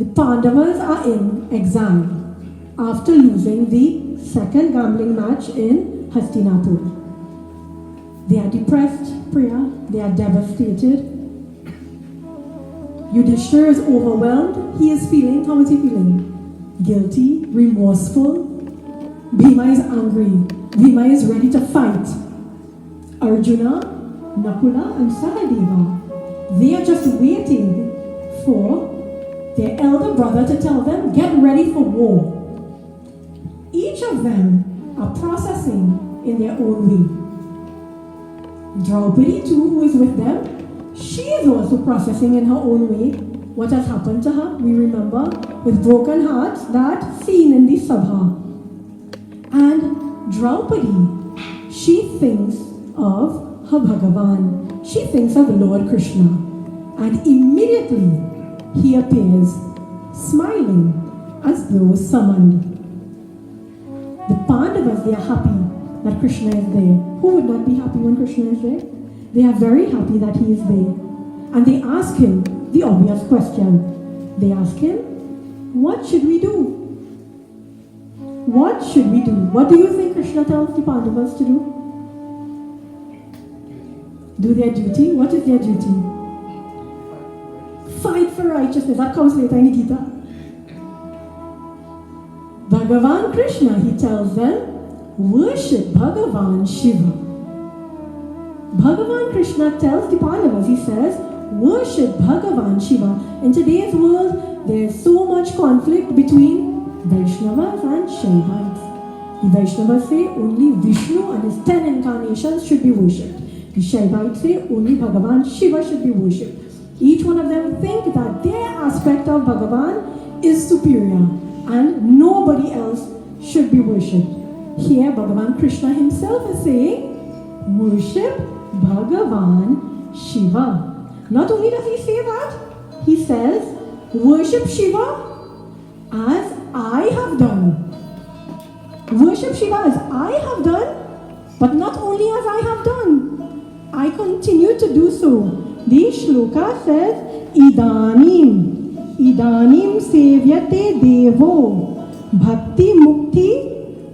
The Pandavas are in exile after losing the second gambling match in Hastinapur. They are depressed, Priya. They are devastated. Yudhishthira is overwhelmed. He is feeling, how is he feeling? Guilty, remorseful. Bhima is angry. Bhima is ready to fight. Arjuna, Nakula and Sahadeva, they are just waiting for their elder brother to tell them, get ready for war. Each of them are processing in their own way. Draupadi too, who is with them, she is also processing in her own way what has happened to her. We remember with broken hearts that scene in the Sabha. And Draupadi, she thinks of her Bhagavan. She thinks of Lord Krishna. And immediately he appears, smiling as though summoned. The Pandavas, they are happy that Krishna is there. Who would not be happy when Krishna is there? They are very happy that he is there. And they ask him the obvious question. They ask him, what should we do? What should we do? What do you think Krishna tells the Pandavas to do? Do their duty. What is their duty? Fight for righteousness. That comes later in the Gita. Bhagavan Krishna, he tells them, worship Bhagavan Shiva. Bhagavan Krishna tells the Pandavas, he says, worship Bhagavan Shiva. In today's world, there's so much conflict between Vaishnavas and Shaivites. The Vaishnavas say only Vishnu and his 10 incarnations should be worshipped. The Shaivites say only Bhagavan Shiva should be worshipped. Each one of them think that their aspect of Bhagavan is superior and nobody else should be worshipped. Here Bhagavan Krishna himself is saying, worship Bhagavan Shiva. Not only does he say that, he says, worship Shiva as I have done. Worship Shiva as I have done, but not only as I have done. I continue to do so. The shloka says, Idanim sevyate devo bhakti mukti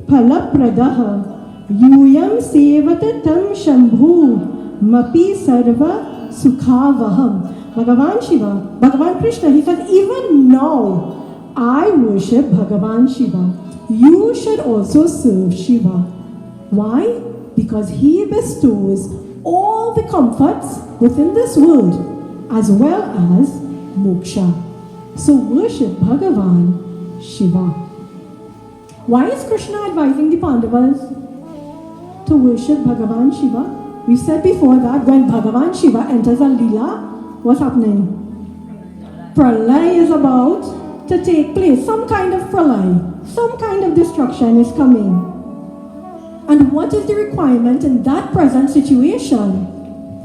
phalapradaha yuyam sevata tam shambhu mapi sarva sukhavaham. Bhagavan Shiva, Bhagavan Krishna, he says, even now I worship Bhagavan Shiva. You should also serve Shiva. Why? Because he bestows all the comforts within this world as well as moksha. So worship Bhagavan Shiva. Why is Krishna advising the Pandavas to worship Bhagavan Shiva? We said before that when Bhagavan Shiva enters a Leela, what's happening? Pralay is about to take place. Some kind of pralay, some kind of destruction is coming. And what is the requirement in that present situation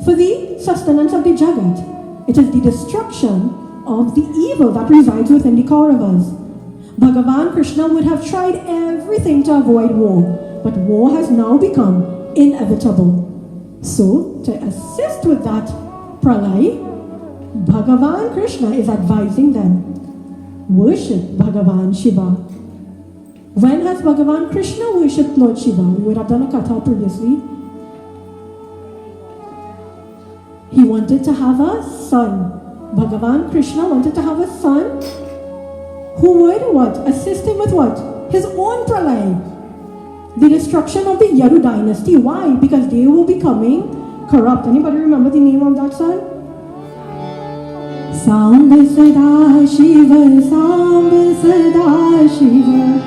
for the sustenance of the Jagat? It is the destruction of the evil that resides within the Kauravas. Bhagavan Krishna would have tried everything to avoid war, but war has now become inevitable. So, to assist with that pralay, Bhagavan Krishna is advising them, worship Bhagavan Shiva. When has Bhagavan Krishna worshipped Lord Shiva? We would have done a Katha previously. He wanted to have a son. Bhagavan Krishna wanted to have a son who would what? Assist him with what? His own pralay. The destruction of the Yadu dynasty. Why? Because they were becoming corrupt. Anybody remember the name of that son? Sambha Sada Shiva, Sambha Sada Shiva,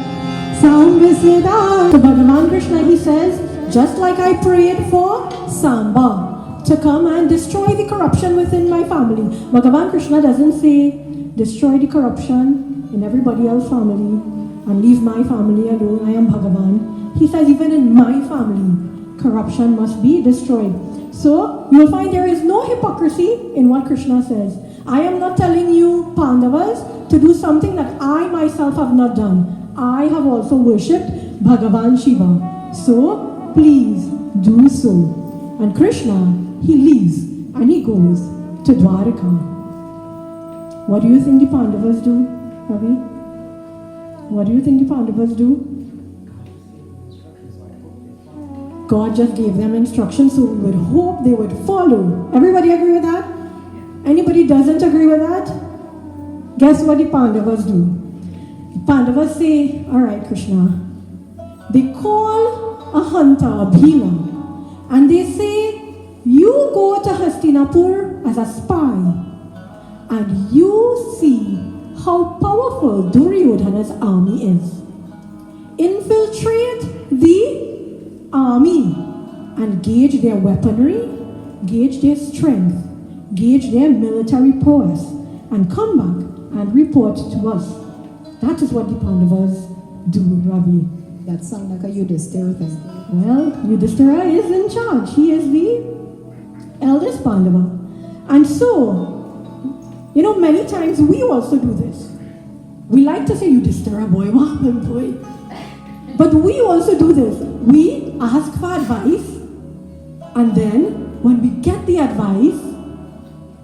Sambha Sada. So Bhagavan Krishna, he says, just like I prayed for Sambha to come and destroy the corruption within my family. Bhagavan Krishna doesn't say, destroy the corruption in everybody else's family and leave my family alone. I am Bhagavan. He says, even in my family, corruption must be destroyed. So, you will find there is no hypocrisy in what Krishna says. I am not telling you, Pandavas, to do something that I myself have not done. I have also worshipped Bhagavan Shiva. So, please do so. And Krishna, he leaves and he goes to Dwaraka. What do you think the Pandavas do? Ravi? What do you think the Pandavas do? God just gave them instructions, so we would hope they would follow. Everybody agree with that? Anybody doesn't agree with that? Guess what the Pandavas do? The Pandavas say, alright Krishna, they call a hunter, a Bhima, and they say, you go to Hastinapur as a spy, and you see how powerful Duryodhana's army is. Infiltrate the army and gauge their weaponry, gauge their strength, gauge their military prowess, and come back and report to us. That is what the Pandavas do, Ravi. That sounds like a Yudhishthira thing. Well, Yudhishthira is in charge. He is the eldest Pandava. And so, many times we also do this. We like to say, Yudhishthira, boy, what happened, boy? But we also do this. We ask for advice, and then when we get the advice,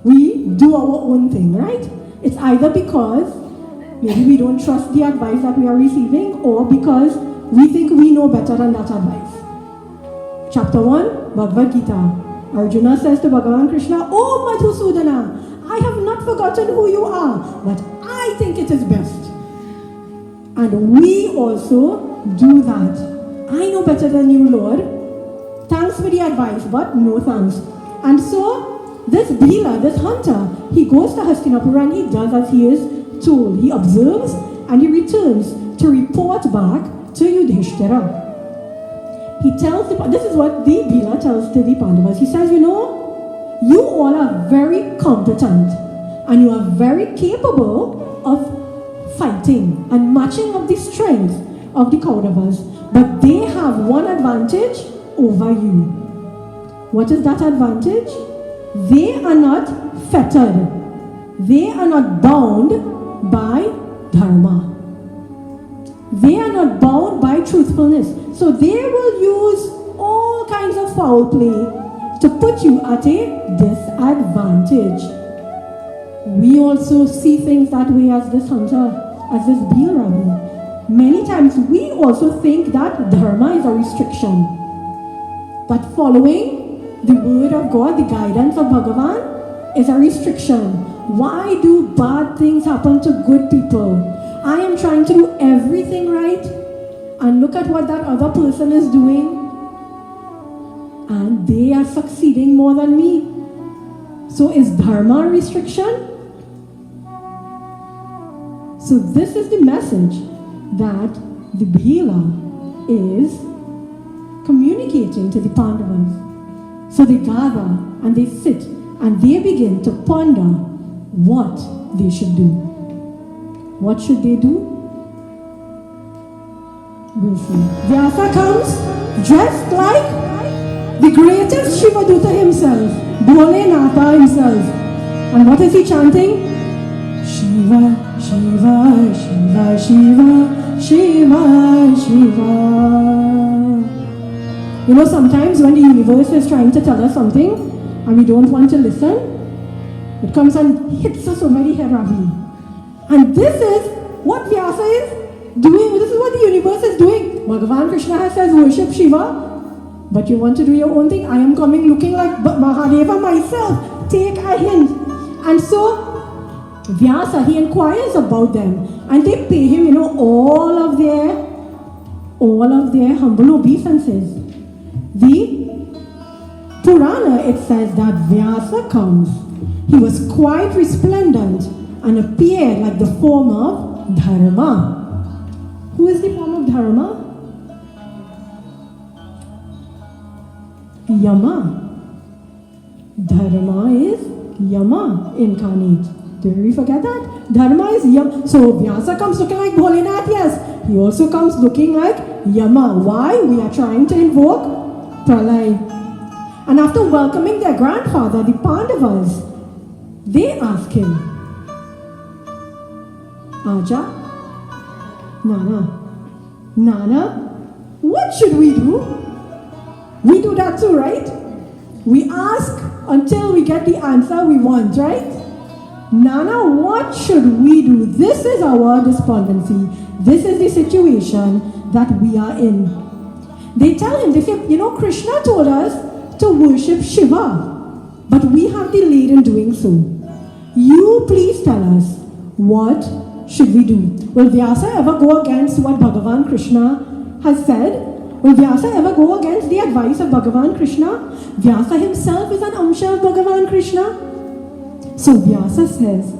we do our own thing, right? It's either because maybe we don't trust the advice that we are receiving, or because we think we know better than that advice. Chapter 1, Bhagavad Gita. Arjuna says to Bhagavan Krishna, "Oh Madhusudana, I have not forgotten who you are, but I think it is best." And we also do that. I know better than you, Lord. Thanks for the advice, but no thanks. And so, this Bhila, this hunter, he goes to Hastinapur and he does as he is told. He observes and he returns to report back to Yudhishthira. He tells this is what the Bhila tells to the Pandavas. He says, you all are very competent and you are very capable of fighting and matching up the strength of the Kauravas, but they have one advantage over you. What is that advantage? They are not fettered. They are not bound by dharma. They are not bound by truthfulness. So they will use all kinds of foul play to put you at a disadvantage. We also see things that way as this hunter, as this Bhila. Many times we also think that dharma is a restriction. That following the word of God, the guidance of Bhagavan, is a restriction. Why do bad things happen to good people? I am trying to do everything right, and look at what that other person is doing, and they are succeeding more than me. So is dharma a restriction? So this is the message that the Bhila is communicating to the Pandavas. So they gather and they sit and they begin to ponder what they should do. What should they do? We'll see. Vyasa comes dressed like the greatest Shivaduta himself, Bholenatha himself. And what is he chanting? Shiva, Shiva, Shiva, Shiva, Shiva, Shiva. Sometimes when the universe is trying to tell us something and we don't want to listen, it comes and hits us over the head, Ravi. And this is what Vyasa is doing. This is what the universe is doing. Bhagavan Krishna says, worship Shiva, but you want to do your own thing. I am coming looking like Mahadeva myself. Take a hint. And so, Vyasa, he inquires about them. And they pay him, all of their humble obeisances. The Purana, it says that Vyasa comes. He was quite resplendent and appeared like the form of Dharma. Who is the form of Dharma? Yama. Dharma is Yama incarnate. Did we forget that? Dharma is Yama. So Vyasa comes looking like Bholenath, yes. He also comes looking like Yama. Why? We are trying to invoke Pralay. And after welcoming their grandfather, the Pandavas, they ask him, Aja, Nana, what should we do? We do that too, right? We ask until we get the answer we want, right? Nana, what should we do? This is our despondency. This is the situation that we are in. They tell him, they say, Krishna told us to worship Shiva, but we have delayed in doing so. You please tell us, what should we do? Will Vyasa ever go against what Bhagavan Krishna has said? Will Vyasa ever go against the advice of Bhagavan Krishna? Vyasa himself is an amsha of Bhagavan Krishna. So Vyasa says,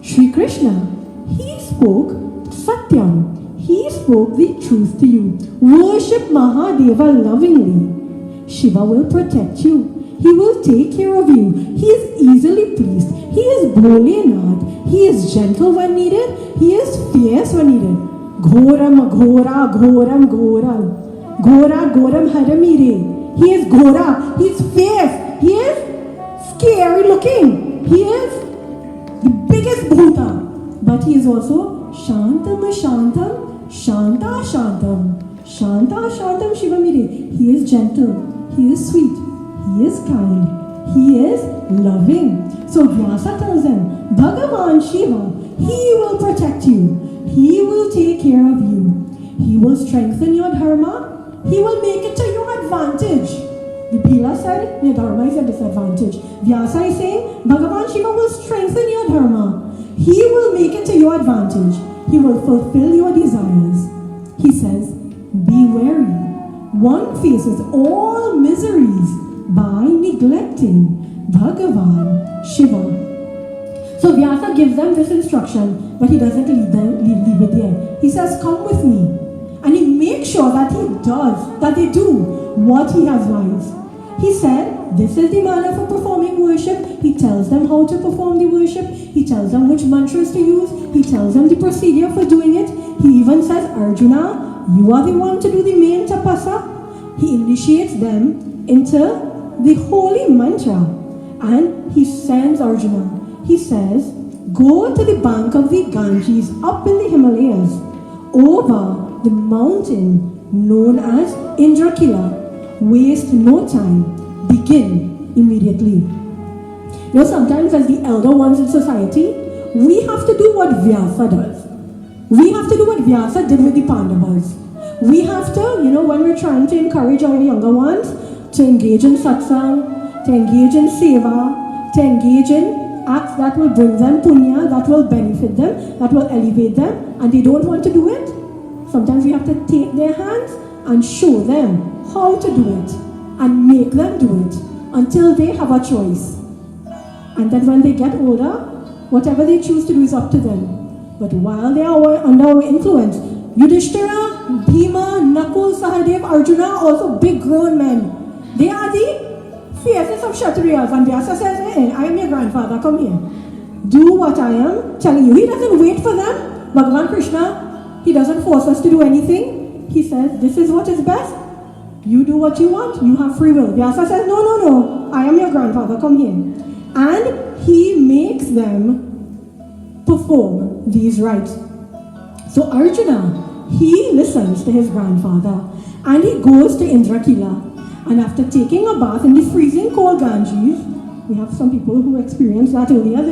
Shri Krishna, he spoke Satyam. He spoke the truth to you. Worship Mahadeva lovingly. Shiva will protect you. He will take care of you. He is easily pleased. He is Bholenath. He is gentle when needed. He is fierce when needed. Ghoram, Ghora, Ghoram, Ghoram. Ghora, Ghoram, Haramire. He is Ghora. He is fierce. He is scary looking. He is the biggest bhuta. But he is also Shantam, Shantam, Shanta, Shantam. Shanta, Shantam, Shivamire. He is gentle. He is sweet. He is kind. He is loving. So Vyasa tells them, Bhagavan Shiva, he will protect you. He will take care of you. He will strengthen your dharma. He will make it to your advantage. The Pila said, your dharma is a disadvantage. Vyasa is saying, Bhagavan Shiva will strengthen your dharma. He will make it to your advantage. He will fulfill your desires. He says, be wary. One faces all miseries by neglecting Bhagavan Shiva. So Vyasa gives them this instruction, but he doesn't leave it there. He says, come with me. And he makes sure that they do what he has advised. He said, this is the manner for performing worship. He tells them how to perform the worship. He tells them which mantras to use. He tells them the procedure for doing it. He even says, Arjuna, you are the one to do the main tapasa. He initiates them into the holy mantra. And he sends Arjuna. He says, go to the bank of the Ganges up in the Himalayas, over the mountain known as Indrakila. Waste no time. Begin immediately. Sometimes as the elder ones in society, we have to do what Vyasa does. We have to do what Vyasa did with the Pandavas. We have to, when we're trying to encourage our younger ones to engage in satsang, to engage in seva, to engage in acts that will bring them punya, that will benefit them, that will elevate them, and they don't want to do it. Sometimes we have to take their hands and show them how to do it and make them do it until they have a choice. And then when they get older, whatever they choose to do is up to them. But while they are under our influence, Yudhishthira, Bhima, Nakul, Sahadev, Arjuna, also big grown men. They are the fiercest of Kshatriyas. And Vyasa says, hey, I am your grandfather, come here. Do what I am telling you. He doesn't wait for them. Bhagavan Krishna, he doesn't force us to do anything. He says, this is what is best. You do what you want. You have free will. Vyasa says, no. I am your grandfather. Come here. And he makes them perform these rites. So Arjuna, he listens to his grandfather and he goes to Indrakila. And after taking a bath in the freezing cold Ganges, we have some people who experienced that earlier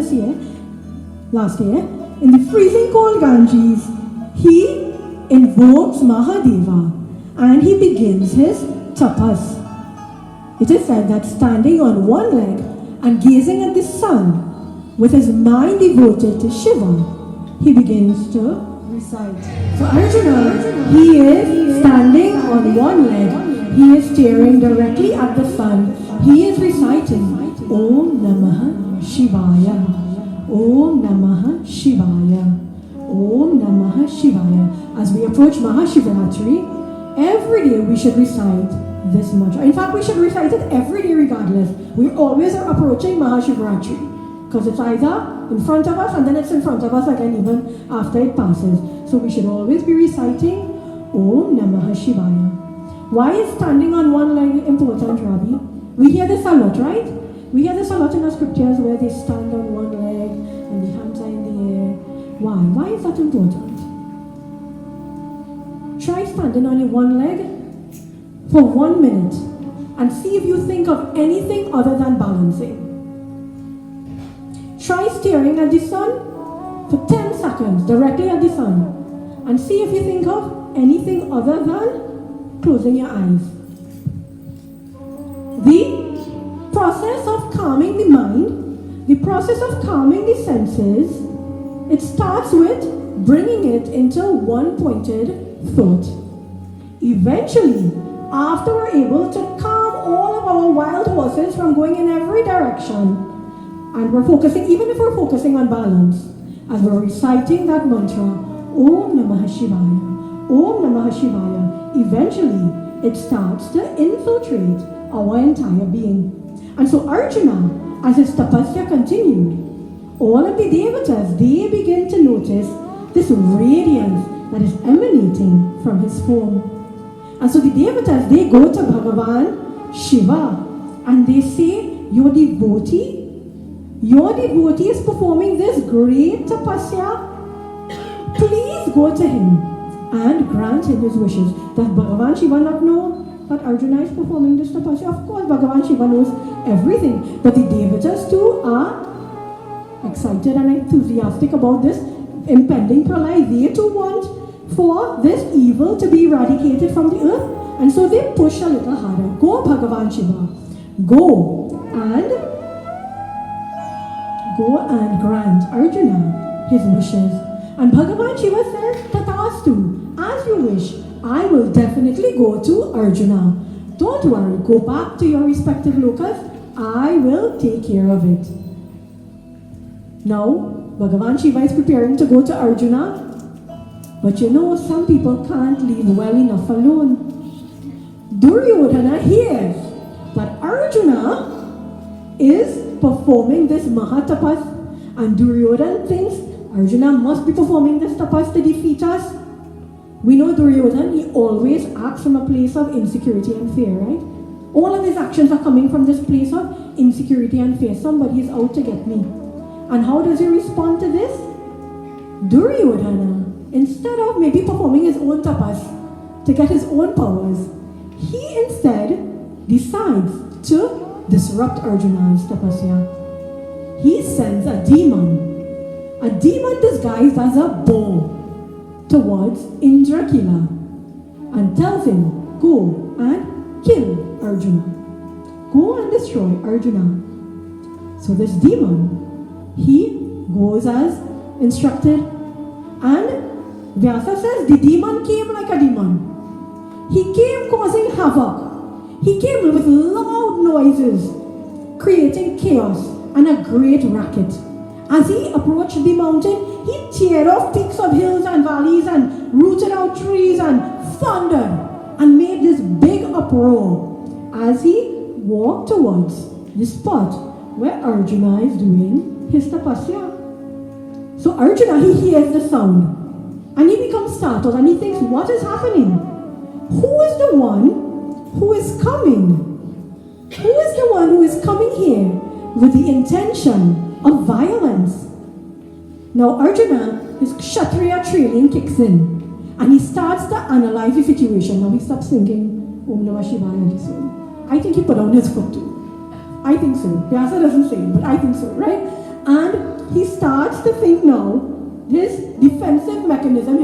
last year, in the freezing cold Ganges, he invokes Mahadeva and he begins his tapas. It is said that standing on one leg and gazing at the sun with his mind devoted to Shiva, he begins to recite. So Arjuna, he is standing on one leg, he is staring directly at the sun, he is reciting Om Namah Shivaya, Om Namah Shivaya, Om Namah Shivaya. As we approach Mahashivratri, every day we should recite this mantra. In fact, we should recite it every day regardless. We always are approaching Mahashivratri because it's either in front of us and then it's in front of us again even after it passes. So we should always be reciting Om Namah Shivaya. Why is standing on one leg important, Ravi? We hear this a lot, right? We hear this a lot in the scriptures where they stand on one leg and the hands are in the air. Why? Why is that important? Try standing on your one leg for 1 minute and see if you think of anything other than balancing. Try staring at the sun for 10 seconds, directly at the sun, and see if you think of anything other than closing your eyes. The process of calming the mind, the process of calming the senses, it starts with bringing it into one-pointed thought. Eventually, after we're able to calm all of our wild horses from going in every direction, and we're focusing, even if we're focusing on balance, as we're reciting that mantra, Om Namah Shivaya, Om Namah Shivaya, eventually it starts to infiltrate our entire being. And so Arjuna, as his tapasya continued, all of the devatas, they begin to notice this radiance that is emanating from his form. And so the devatas, they go to Bhagavan Shiva and they say, your devotee is performing this great tapasya. Please go to him and grant him his wishes. Does Bhagavan Shiva not know that Arjuna is performing this tapasya? Of course, Bhagavan Shiva knows everything. But the devatas too are excited and enthusiastic about this impending pralaya. They too want for this evil to be eradicated from the earth. And so they push a little harder. Go, Bhagavan Shiva. Go and grant Arjuna his wishes. And Bhagavan Shiva says, Tathastu, as you wish, I will definitely go to Arjuna. Don't worry, go back to your respective lokas. I will take care of it. Now, Bhagavan Shiva is preparing to go to Arjuna. But you know, some people can't leave well enough alone. Duryodhana hears that Arjuna is performing this Mahatapas, and Duryodhana thinks Arjuna must be performing this tapas to defeat us. We know Duryodhana, he always acts from a place of insecurity and fear, right? All of his actions are coming from this place of insecurity and fear. Somebody is out to get me. And how does he respond to this? Duryodhana, instead of maybe performing his own tapas to get his own powers, he instead decides to disrupt Arjuna's tapasya. He sends a demon disguised as a bull, towards Indrakila and tells him, go and kill Arjuna. Go and destroy Arjuna. So this demon, he goes as instructed, and Vyasa says the demon came like a demon. He came causing havoc. He came with loud noises, creating chaos and a great racket. As he approached the mountain, he teared off peaks of hills and valleys and rooted out trees and thundered and made this big uproar as he walked towards the spot where Arjuna is doing his tapasya. So Arjuna, he hears the sound and he becomes startled and he thinks, what is happening? Who is the one who is coming? Who is the one who is coming here with the intention of violence? Now Arjuna, his Kshatriya training kicks in and he starts to analyze the situation. Now he stops thinking, Om Namah Shivaya. I think he put down his foot too. I think so. Vyasa doesn't say it, but I think so, right? And he starts to think now, his defensive mechanism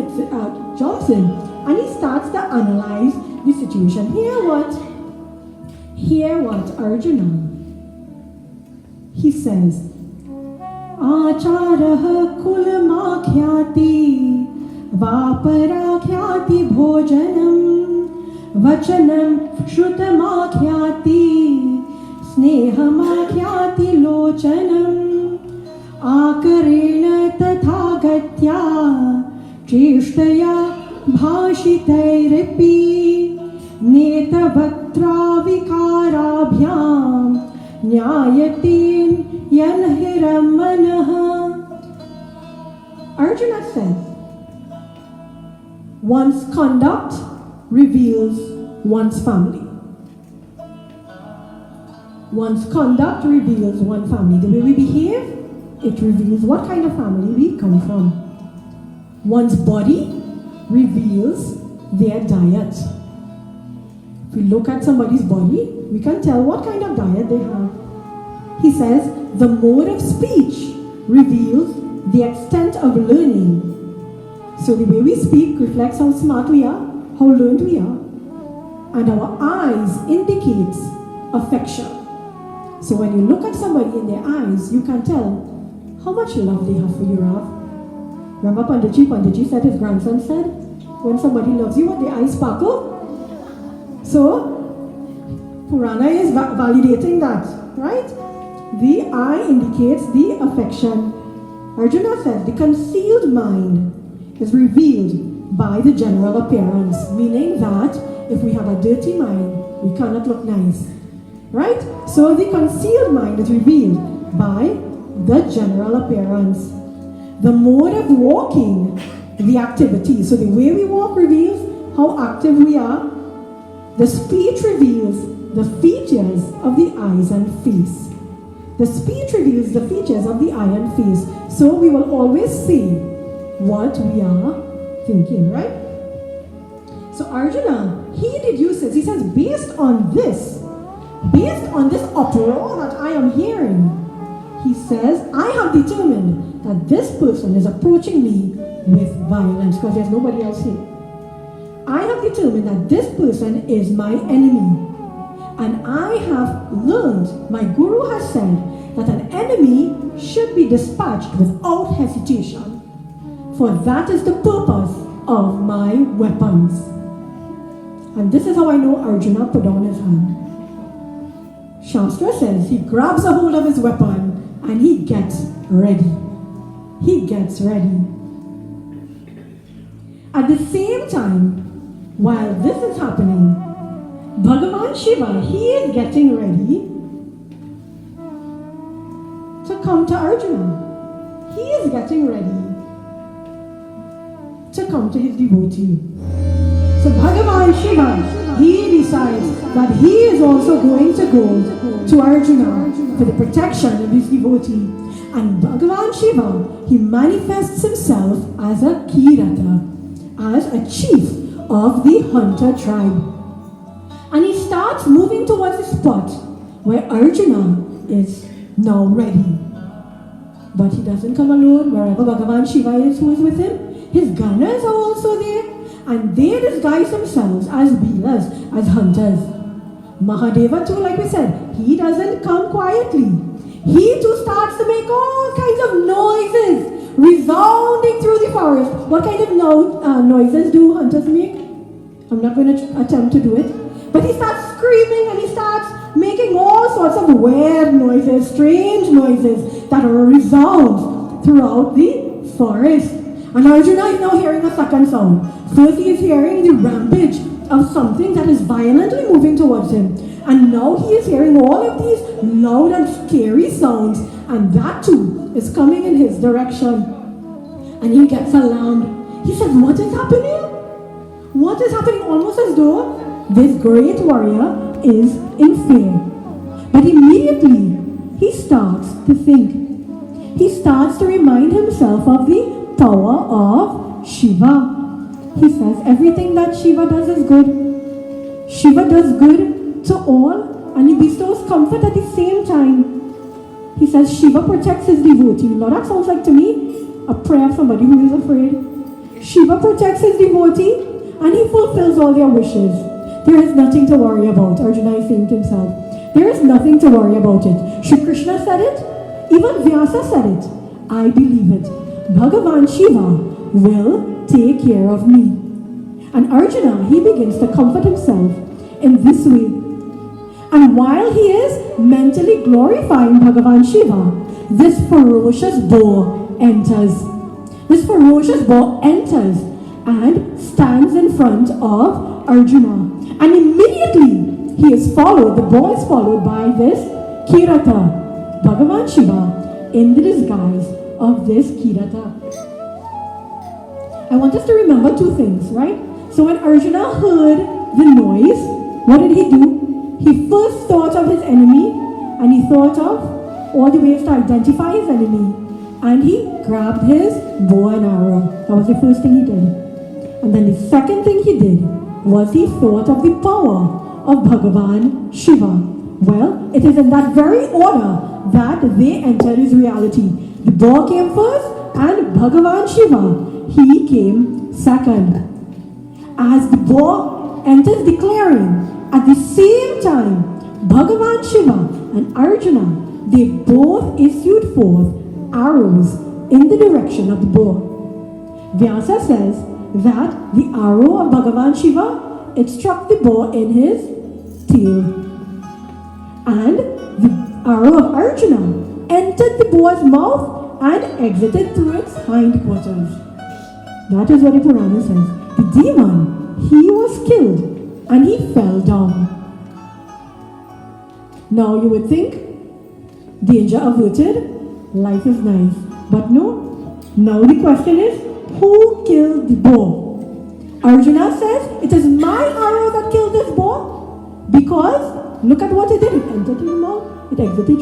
jumps in and he starts to analyze the situation. Hear what Arjuna. He says, Acharaha kulamakyati vaparakhyati bhojanam vachanam shrutamakyati snehamakyati lochanam akarena tathagatya cheshtaya bhashitairipi netavaktra vikarabhyam nyayatin yanhiram manaha. Arjuna says, one's conduct reveals one's family. One's conduct reveals one family. The way we behave, it reveals what kind of family we come from. One's body reveals their diet. If we look at somebody's body, we can tell what kind of diet they have. He says, the mode of speech reveals the extent of learning. So the way we speak reflects how smart we are, how learned we are. And our eyes indicates affection. So when you look at somebody in their eyes, you can tell how much love they have for you, Rav. Remember Panditji said, his grandson said, when somebody loves you, what their eyes sparkle? So, Purana is validating that, right? The eye indicates the affection. Arjuna says the concealed mind is revealed by the general appearance, meaning that if we have a dirty mind, we cannot look nice, right? So the concealed mind is revealed by the general appearance. The mode of walking, the activity. So the way we walk reveals how active we are. The speech reveals the features of the eyes and face. The speech reveals the features of the eye and face. So we will always say what we are thinking, right? So Arjuna, he deduces, he says, based on this uproar that I am hearing, he says, I have determined that this person is approaching me with violence, because there's nobody else here. I have determined that this person is my enemy. And I have learned, my guru has said, that an enemy should be dispatched without hesitation. For that is the purpose of my weapons. And this is how I know Arjuna put down his hand. Shastra says he grabs a hold of his weapon and he gets ready. He gets ready. At the same time, while this is happening, Bhagavan Shiva, he is getting ready to come to Arjuna. He is getting ready to come to his devotee. So Bhagavan Shiva, he decides that he is also going to go to Arjuna for the protection of his devotee. And Bhagavan Shiva, he manifests himself as a Kirata, as a chief of the hunter tribe. And he starts moving towards the spot where Arjuna is now ready. But he doesn't come alone. Wherever Bhagavan Shiva is, who is with him, his gunners are also there. And they disguise themselves as beelers, as hunters. Mahadeva too, like we said, he doesn't come quietly. He too starts to make all kinds of noises, resounding through the forest. What kind of noises do hunters make? I'm not going to attempt to do it. But he starts screaming and he starts making all sorts of weird noises, strange noises that resound throughout the forest. And Arjuna is now hearing a second sound. First he is hearing the rampage of something that is violently moving towards him. And now he is hearing all of these loud and scary sounds. And that too is coming in his direction. And he gets alarmed. He says, what is happening? What is happening? Almost as though this great warrior is in fear. But immediately he starts to think. He starts to remind himself of the power of Shiva. He says everything that Shiva does is good. Shiva does good to all and he bestows comfort at the same time. He says Shiva protects his devotee. Now that sounds like to me a prayer of somebody who is afraid. Shiva protects his devotee and he fulfills all their wishes. There is nothing to worry about, Arjuna is saying to himself. There is nothing to worry about it. Shri Krishna said it. Even Vyasa said it. I believe it. Bhagavan Shiva will take care of me. And Arjuna, he begins to comfort himself in this way. And while he is mentally glorifying Bhagavan Shiva, this ferocious boar enters. This ferocious boar enters and stands in front of Arjuna. And immediately he is followed, the boar is followed by this Kirata, Bhagavan Shiva, in the disguise of this Kirata. I want us to remember two things, right? So when Arjuna heard the noise, what did he do? He first thought of his enemy and he thought of all the ways to identify his enemy. And he grabbed his bow and arrow. That was the first thing he did. And then the second thing he did was he thought of the power of Bhagavan Shiva. Well, it is in that very order that they entered his reality. The boar came first and Bhagavan Shiva, he came second. As the boar enters declaring, at the same time, Bhagavan Shiva and Arjuna, they both issued forth arrows in the direction of the boar. Vyasa says that the arrow of Bhagavan Shiva, it struck the boar in his tail. And the arrow of Arjuna entered the boar's mouth and exited through its hindquarters. That is what the Purana says. The demon, he was killed and he fell down. Now you would think, danger averted, life is nice. But no, now the question is, who killed the boar? Arjuna says, it is my arrow that killed this boar because look at what it did. It entered through the mouth, it exited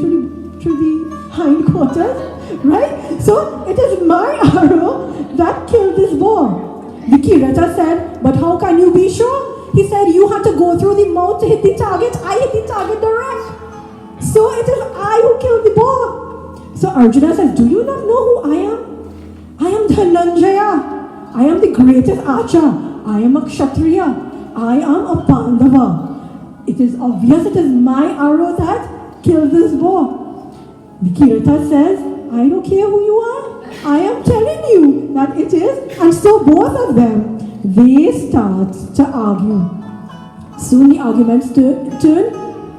through the hindquarters, right? So it is my arrow that killed this boar. The Kirata said, but how can you be sure? He said, you had to go through the mouth to hit the target. I hit the target direct. So it is I who killed the boar. So Arjuna says, do you not know who I am? I am Dhananjaya. I am the greatest archer. I am a Kshatriya. I am a Pandava. It is obvious it is my arrow that killed this boar. The Kirata says, I don't care who you are. I am telling you that it is. And so both of them, they start to argue. Soon the arguments turn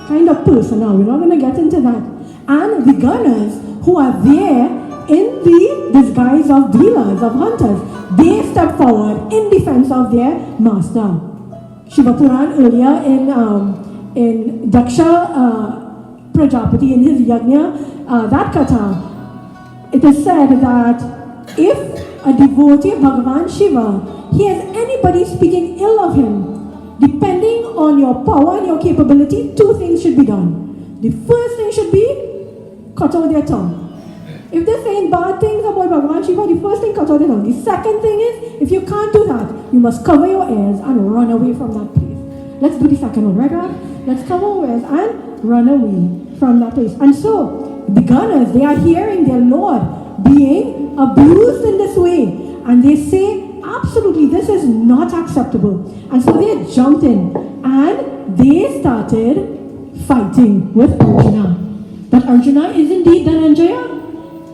kind of personal. We're not going to get into that. And the gunners who are there in the disguise of dealers, of hunters, they step forward in defense of their master. Shiva Puran earlier in Daksha Prajapati in his yajna, that Katha, it is said that if a devotee of Bhagavan Shiva hears anybody speaking ill of him, depending on your power and your capability, two things should be done. The first thing should be cut out their tongue. If they're saying bad things about Bhagavan Shiva, the first thing, cut out their tongue. The second thing is, if you can't do that, you must cover your ears and run away from that place. Let's do the second one, right, Rab? Let's cover our ears and run away from that place. And so, the gunners, they are hearing their Lord being abused in this way. And they say, absolutely, this is not acceptable. And so they jumped in and they started fighting with Arjuna. But Arjuna is indeed Dhananjaya.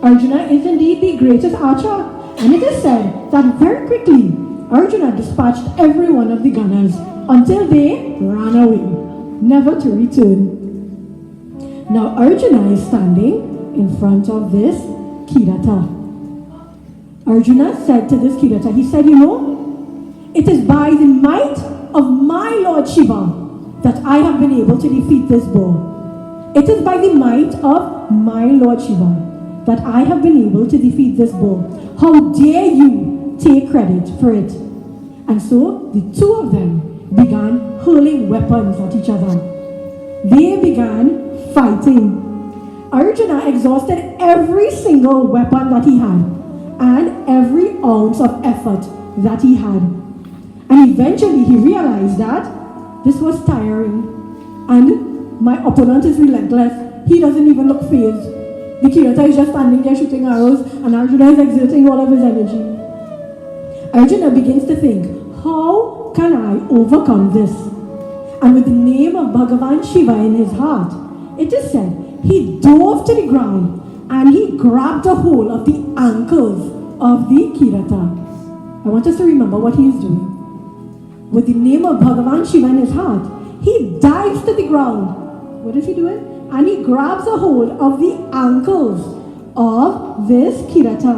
Arjuna is indeed the greatest archer. And it is said that very quickly, Arjuna dispatched every one of the gunners until they ran away, never to return. Now Arjuna is standing in front of this Kirata. Arjuna said to this Kirata, he said, you know, it is by the might of my Lord Shiva that I have been able to defeat this boar. It is by the might of my Lord Shiva that I have been able to defeat this boar. How dare you take credit for it? And so the two of them began hurling weapons at each other. They began fighting. Arjuna exhausted every single weapon that he had and every ounce of effort that he had. And eventually he realized that this was tiring and my opponent is relentless. He doesn't even look fazed. The Kirata is just standing there shooting arrows and Arjuna is exerting all of his energy. Arjuna begins to think, how can I overcome this? And with the name of Bhagavan Shiva in his heart, it is said, he dove to the ground and he grabbed a hold of the ankles of the Kirata. I want us to remember what he is doing. With the name of Bhagavan Shiva in his heart, he dives to the ground. What is he doing? And he grabs a hold of the ankles of this Kirata.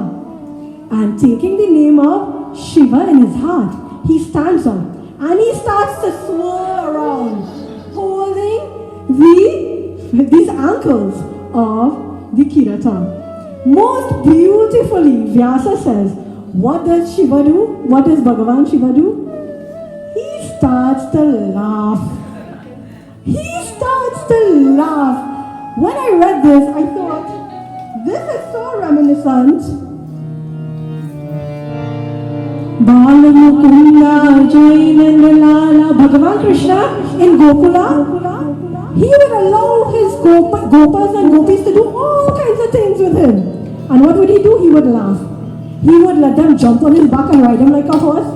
And taking the name of Shiva in his heart, he stands up and he starts to swirl around, holding these ankles of the Kirata. Most beautifully, Vyasa says, what does Shiva do? What does Bhagavan Shiva do? He starts to laugh. He starts to laugh. When I read this, I thought, this is so reminiscent. Balamukunda Jainandalala, Bhagavan Krishna in Gokula, he would allow his gopas and gopis to do all kinds of things with him. And what would he do? He would laugh. He would let them jump on his back and ride him like a horse.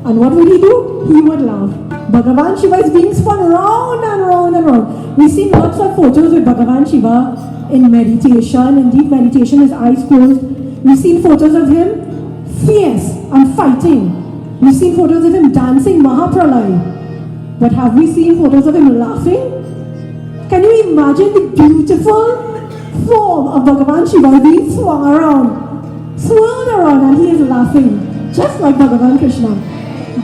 And what would he do? He would laugh. Bhagavan Shiva is being spun round and round and round. We've seen lots of photos with Bhagavan Shiva in meditation, in deep meditation, his eyes closed. We've seen photos of him fierce and fighting. We've seen photos of him dancing Mahapralay. But have we seen photos of him laughing? Can you imagine the beautiful form of Bhagavan Shiva being swung around, swirled around, and he is laughing, just like Bhagavan Krishna.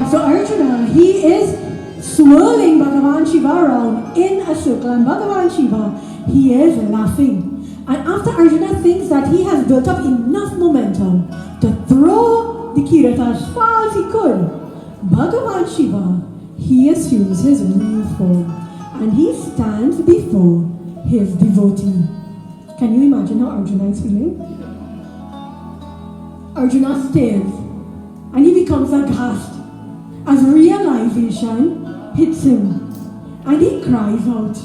So Arjuna, he is swirling Bhagavan Shiva around in a circle, and Bhagavan Shiva, he is laughing. And after Arjuna thinks that he has built up enough momentum to throw the Kirata as far as he could, Bhagavan Shiva, he assumes his real form, and he stands before his devotee. Can you imagine how Arjuna is feeling? Arjuna stares, and he becomes aghast as realization hits him, and he cries out.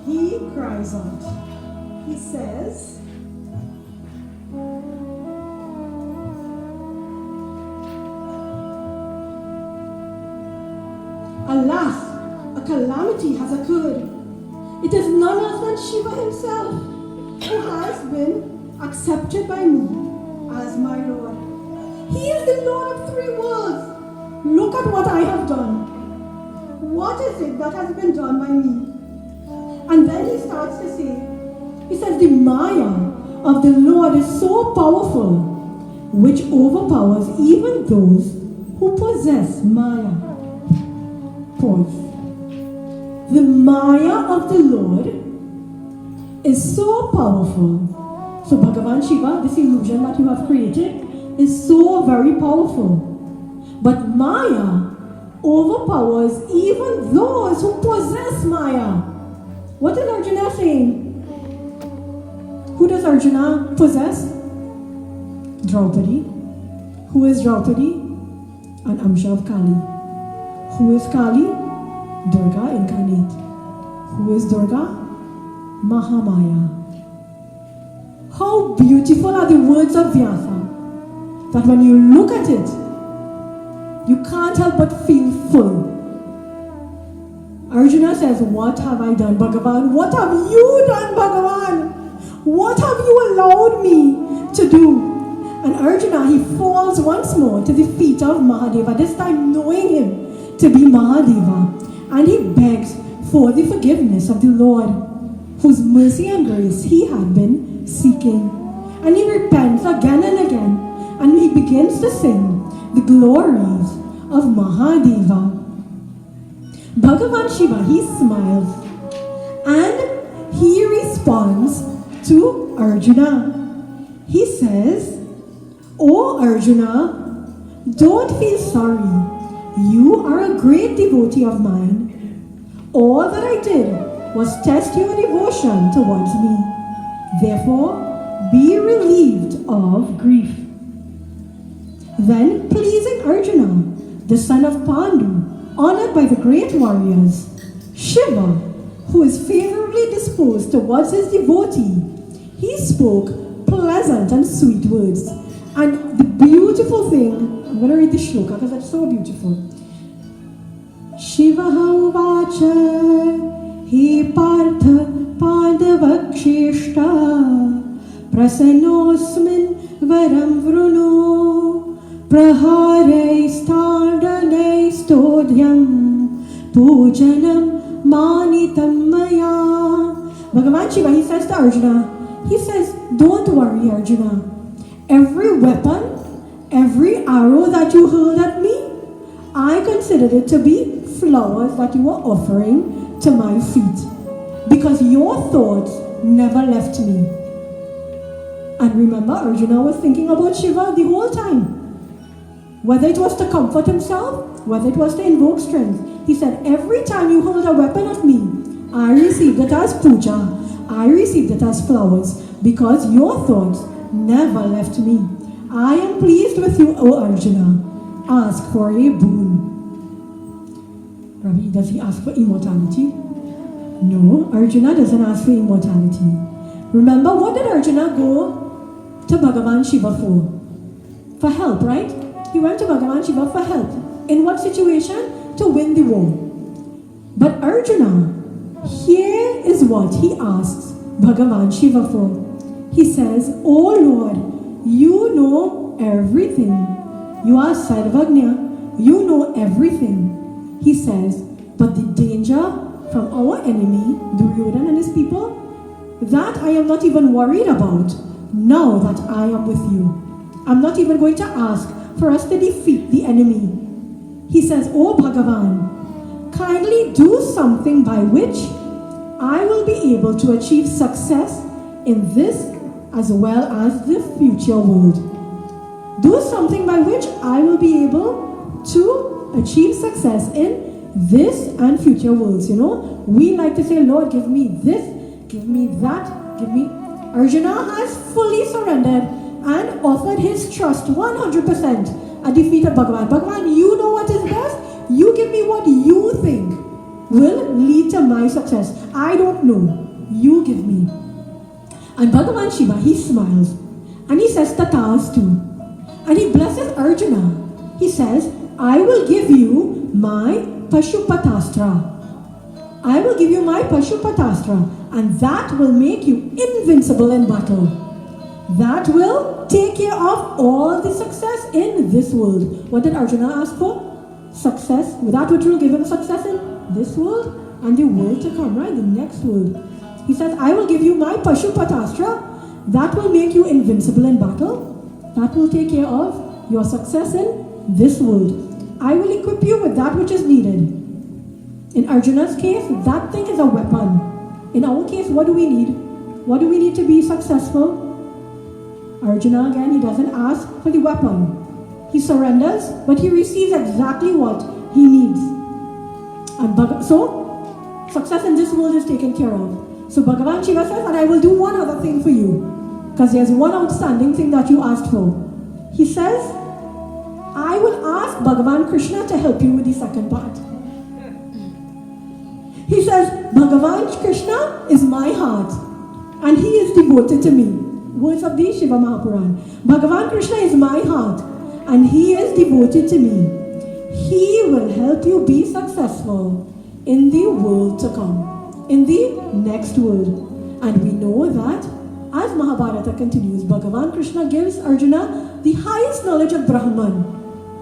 He cries out. He says, "Alas, a calamity has occurred. It is none other than Shiva himself, who has been accepted by me as my Lord. He is the Lord of 3 worlds. Look at what I have done. What is it that has been done by me?" And then he starts to say, he says, "The Maya of the Lord is so powerful, which overpowers even those who possess Maya." Pause. The Maya of the Lord is so powerful. So Bhagavan Shiva, this illusion that you have created, is so very powerful. But Maya overpowers even those who possess Maya. What is Arjuna saying? Who does Arjuna possess? Draupadi. Who is Draupadi? An Amsha of Kali. Who is Kali? Durga incarnate. Who is Durga? Mahamaya. How beautiful are the words of Vyasa, that when you look at it, you can't help but feel full. Arjuna says, "What have I done, Bhagavan? What have you done, Bhagavan? What have you allowed me to do?" And Arjuna, he falls once more to the feet of Mahadeva, this time knowing him to be Mahadeva. And he begs for the forgiveness of the Lord, whose mercy and grace he had been seeking. And he repents again and again, and he begins to sing the glories of Mahadeva. Bhagavan Shiva, he smiles, and he responds to Arjuna. He says, "Oh Arjuna, don't feel sorry. You are a great devotee of mine. All that I did was test your devotion towards me. Therefore, be relieved of grief." Then, pleasing Arjuna, the son of Pandu, honored by the great warriors, Shiva, who is favorably disposed towards his devotee, he spoke pleasant and sweet words. And the beautiful thing, I'm going to read the shloka because it's so beautiful. Shivaha uvacha hi partha padavakshishta prasannosmin varam vruno praharaistandanaistodyam pujanam manitam maya. Bhagavan Shiva, he says to Arjuna, he says, "Don't worry, Arjuna. Every weapon, every arrow that you hurled at me, I considered it to be flowers that you were offering to my feet, because your thoughts never left me." And remember, Arjuna was thinking about Shiva the whole time. Whether it was to comfort himself, whether it was to invoke strength, he said, "Every time you hold a weapon at me, I received it as puja, I received it as flowers, because your thoughts never left me. I am pleased with you, O Arjuna. Ask for a boon." Ravi, does he ask for immortality? No, Arjuna doesn't ask for immortality. Remember, what did Arjuna go to Bhagavan Shiva for? For help, right? He went to Bhagavan Shiva for help. In what situation? To win the war. But Arjuna, here is what he asks Bhagavan Shiva for. He says, "Oh Lord, you know everything. You are Sarvagnya. You know everything." He says, "But the danger from our enemy, Duryodhana and his people, that I am not even worried about now that I am with you. I'm not even going to ask for us to defeat the enemy." He says, "Oh Bhagavan, kindly do something by which I will be able to achieve success in this as well as the future world. Do something by which I will be able to achieve success in this and future worlds." You know, we like to say, "Lord, give me this, give me that, give me..." Arjuna has fully surrendered and offered his trust 100% at the feet of Bhagavan. Bhagavan, you know what is best. You give me what you think will lead to my success. I don't know. You give me. And Bhagavan Shiva, he smiles and he says Tathastu. And he blesses Arjuna. He says, "I will give you my Pashupatastra. I will give you my Pashupatastra, and that will make you invincible in battle. That will take care of all the success in this world." What did Arjuna ask for? Success. That which will give him success in this world and the world to come, right? The next world. He says, "I will give you my Pashupatastra. That will make you invincible in battle. That will take care of your success in this world. I will equip you with that which is needed." In Arjuna's case, that thing is a weapon. In our case, what do we need? What do we need to be successful? Arjuna, again, he doesn't ask for the weapon. He surrenders, but he receives exactly what he needs. And so, success in this world is taken care of. So Bhagavan Shiva says, "And I will do one other thing for you, because there's one outstanding thing that you asked for." He says, "I will ask Bhagavan Krishna to help you with the second part." He says, "Bhagavan Krishna is my heart, and he is devoted to me." Words of the Shiva Mahapuran. Bhagavan Krishna is my heart, and he is devoted to me. He will help you be successful in the world to come, in the next world. And we know that as Mahabharata continues, Bhagavan Krishna gives Arjuna the highest knowledge of Brahman.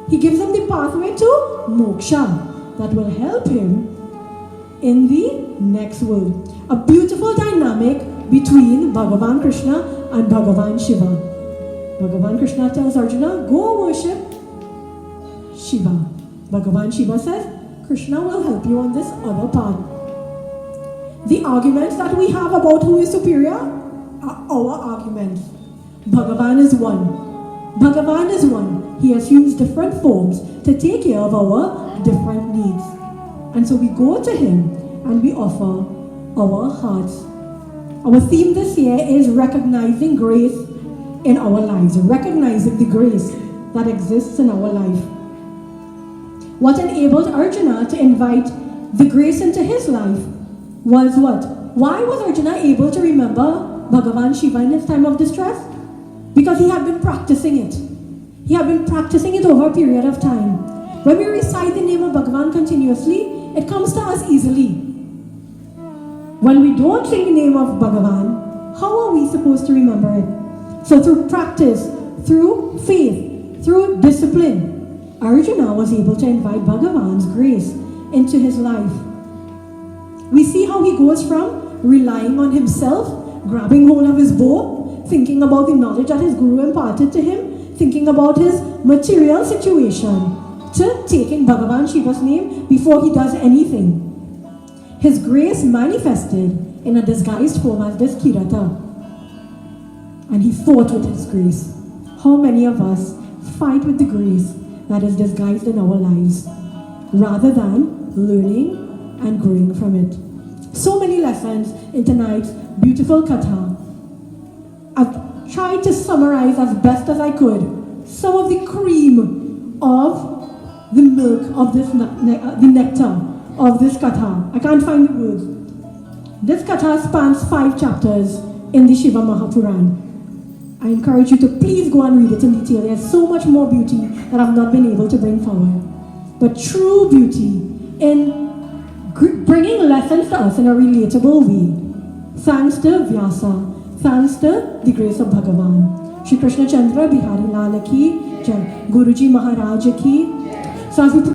He gives him the pathway to moksha that will help him in the next world. A beautiful dynamic between Bhagavan Krishna and Bhagavan Shiva. Bhagavan Krishna tells Arjuna, "Go worship Shiva." Bhagavan Shiva says, "Krishna will help you on this other path." The arguments that we have about who is superior are our arguments. Bhagavan is one. Bhagavan is one. He assumes different forms to take care of our different needs. And so we go to him and we offer our hearts. Our theme this year is recognizing grace in our lives, recognizing the grace that exists in our life. What enabled Arjuna to invite the grace into his life was what? Why was Arjuna able to remember Bhagavan Shiva in his time of distress? Because he had been practicing it. He had been practicing it over a period of time. When we recite the name of Bhagavan continuously, it comes to us easily. When we don't sing the name of Bhagavan, how are we supposed to remember it? So through practice, through faith, through discipline, Arjuna was able to invite Bhagavan's grace into his life. We see how he goes from relying on himself, grabbing hold of his bow, thinking about the knowledge that his guru imparted to him, thinking about his material situation, to taking Bhagavan Shiva's name before he does anything. His grace manifested in a disguised form as this Kirata. And he fought with his grace. How many of us fight with the grace that is disguised in our lives, rather than learning and growing from it? So many lessons in tonight's beautiful Katha. I've tried to summarize as best as I could some of the cream of the milk of this, the nectar of this Katha. I can't find the words. This Katha spans 5 chapters. in the Shiva Mahapuran. I encourage you to please go and read it in detail. There's so much more beauty that I've not been able to bring forward. But true beauty in bringing lessons to us in a relatable way. Thanks to Vyasa. Thanks to the grace of Bhagavan. Shri Krishna Chandra Bihari Lal ki Jai. Guruji Maharaj ki. So as we